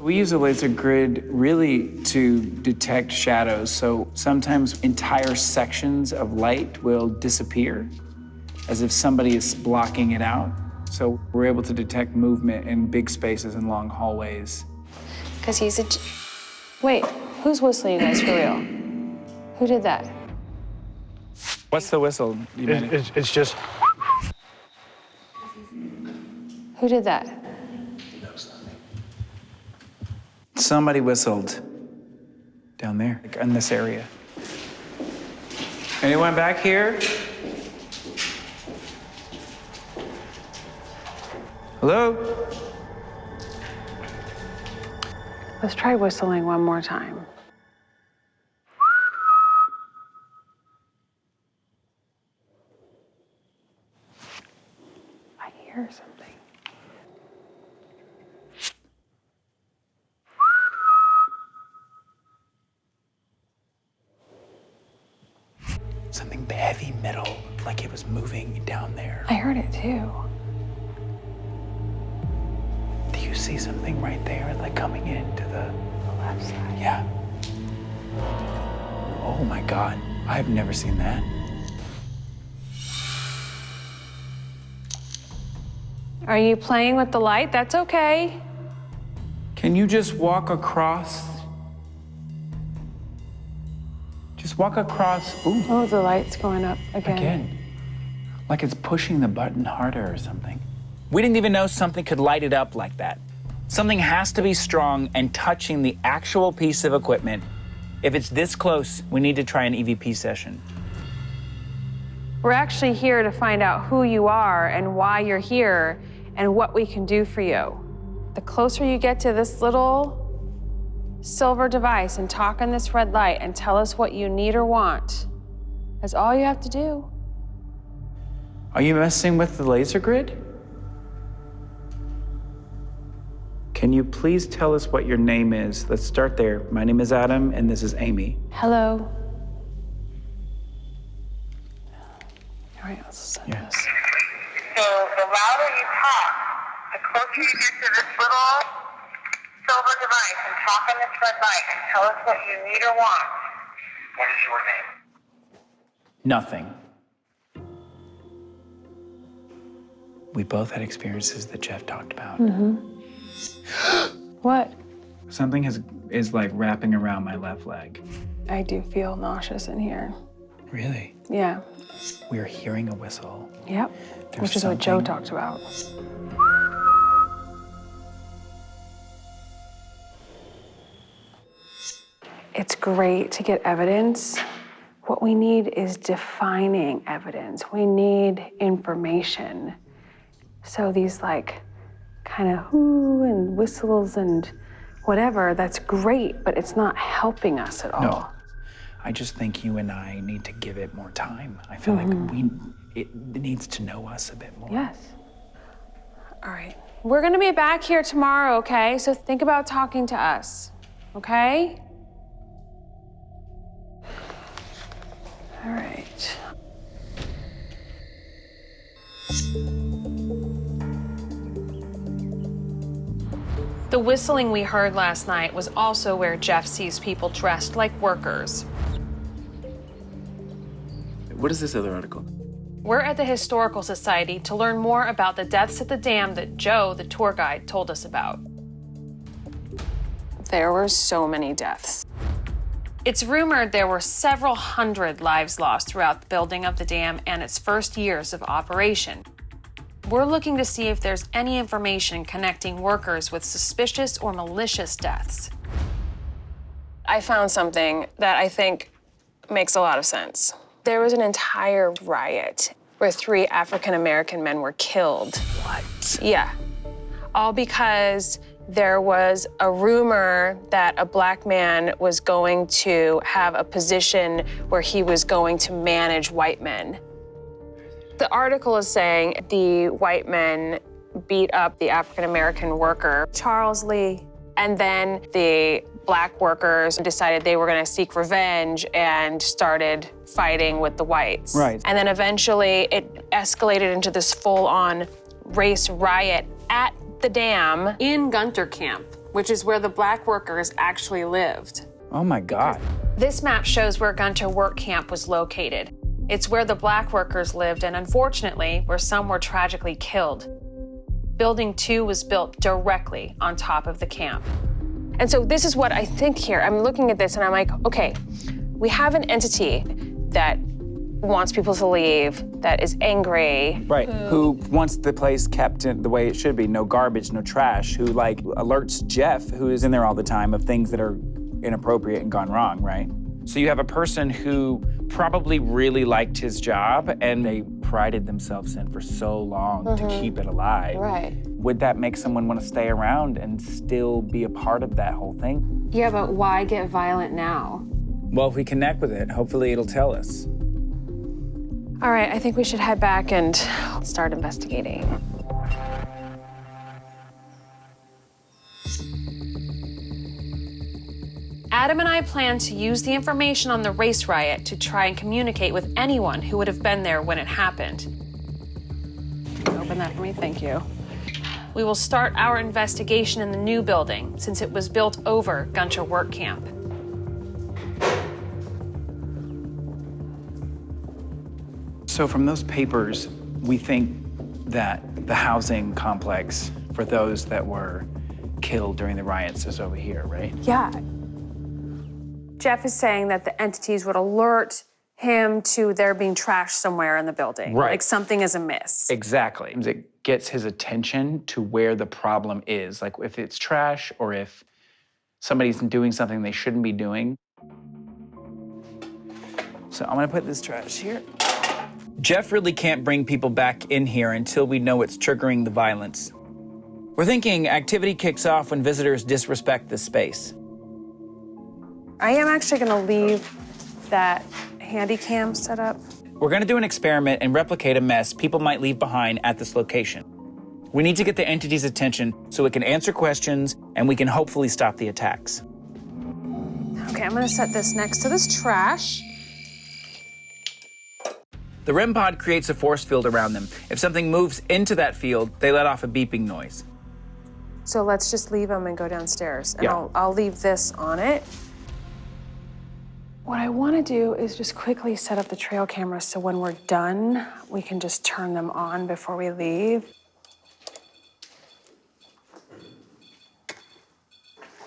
We use a laser grid really to detect shadows. So sometimes entire sections of light will disappear as if somebody is blocking it out. So we're able to detect movement in big spaces and long hallways. Because he's a... Wait, who's whistling, you guys, for real? Who did that? What's the whistle? It's just... Who did that? Somebody whistled down there, like in this area. Anyone back here? Hello? Let's try whistling one more time. I hear something. Something heavy metal, like it was moving down there. I heard it too. Do you see something right there, like coming into the Left side. Yeah. Oh my God, I've never seen that. Are you playing with the light? That's okay. Can you just walk across? Just walk across. Ooh, Oh, the light's going up again. again. Like it's pushing the button harder or something. We didn't even know something could light it up like that. Something has to be strong and touching the actual piece of equipment. If it's this close, we need to try an EVP session. We're actually here to find out who you are and why you're here and what we can do for you. The closer you get to this little silver device and talk on this red light and tell us what you need or want, that's all you have to do. Are you messing with the laser grid? Can you please tell us what your name is? Let's start there. My name is Adam, and this is Amy. Hello. All right, let's send this. So the louder you talk, the closer you get to this little silver device and talk on this red light and tell us what you need or want. What is your name? Nothing. We both had experiences that Jeff talked about. What? Something is like wrapping around my left leg. I do feel nauseous in here. Really? Yeah. We're hearing a whistle. Yep. There's Which is what Joe something- talked about. It's great to get evidence. What we need is defining evidence. We need information. So these like kind of whoo and whistles and whatever, that's great, but it's not helping us at all. No. I just think you and I need to give it more time. I feel like it needs to know us a bit more. Yes. All right. We're gonna be back here tomorrow, okay? So think about talking to us, okay? All right. The whistling we heard last night was also where Jeff sees people dressed like workers. What is this other article? We're at the Historical Society to learn more about the deaths at the dam that Joe, the tour guide, told us about. There were so many deaths. It's rumored there were several hundred lives lost throughout the building of the dam and its first years of operation. We're looking to see if there's any information connecting workers with suspicious or malicious deaths. I found something that I think makes a lot of sense. There was an entire riot where 3 African-American men were killed. What? Yeah. All because there was a rumor that a black man was going to have a position where he was going to manage white men. The article is saying the white men beat up the African-American worker, Charles Lee, and then the black workers decided they were going to seek revenge and started fighting with the whites. Right. And then eventually it escalated into this full-on race riot at the dam in Gunter Camp. which is where the black workers actually lived. Oh my God. This map shows where Gunter Work Camp was located. It's where the black workers lived and, unfortunately, where some were tragically killed. Building 2 was built directly on top of the camp. And so this is what I think here. I'm looking at this and I'm like, okay, we have an entity that wants people to leave, that is angry. Right, who wants the place kept in the way it should be, no garbage, no trash, who like alerts Jeff, who is in there all the time, of things that are inappropriate and gone wrong, right? So you have a person who probably really liked his job and they prided themselves in for so long to keep it alive. Right. Would that make someone want to stay around and still be a part of that whole thing? Yeah, but why get violent now? Well, if we connect with it, hopefully it'll tell us. All right, I think we should head back and start investigating. Adam and I plan to use the information on the race riot to try and communicate with anyone who would have been there when it happened. Open that for me, thank you. We will start our investigation in the new building, since it was built over Gunter Work Camp. So from those papers, we think that the housing complex for those that were killed during the riots is over here, right? Yeah. Jeff is saying that the entities would alert him to there being trash somewhere in the building. Right. Like something is amiss. Exactly. It gets his attention to where the problem is, like if it's trash or if somebody's doing something they shouldn't be doing. So I'm gonna put this trash here. Jeff really can't bring people back in here until we know what's triggering the violence. We're thinking activity kicks off when visitors disrespect the space. I am actually gonna leave that handy cam set up. We're gonna do an experiment and replicate a mess people might leave behind at this location. We need to get the entity's attention so it can answer questions and we can hopefully stop the attacks. Okay, I'm gonna set this next to this trash. The REM pod creates a force field around them. If something moves into that field, they let off a beeping noise. So let's just leave them and go downstairs. And Yeah. I'll leave this on it. What I want to do is just quickly set up the trail cameras so when we're done, we can just turn them on before we leave.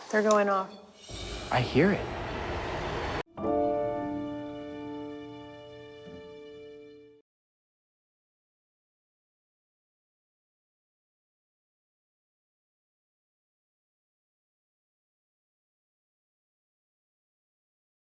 They're going off. I hear it.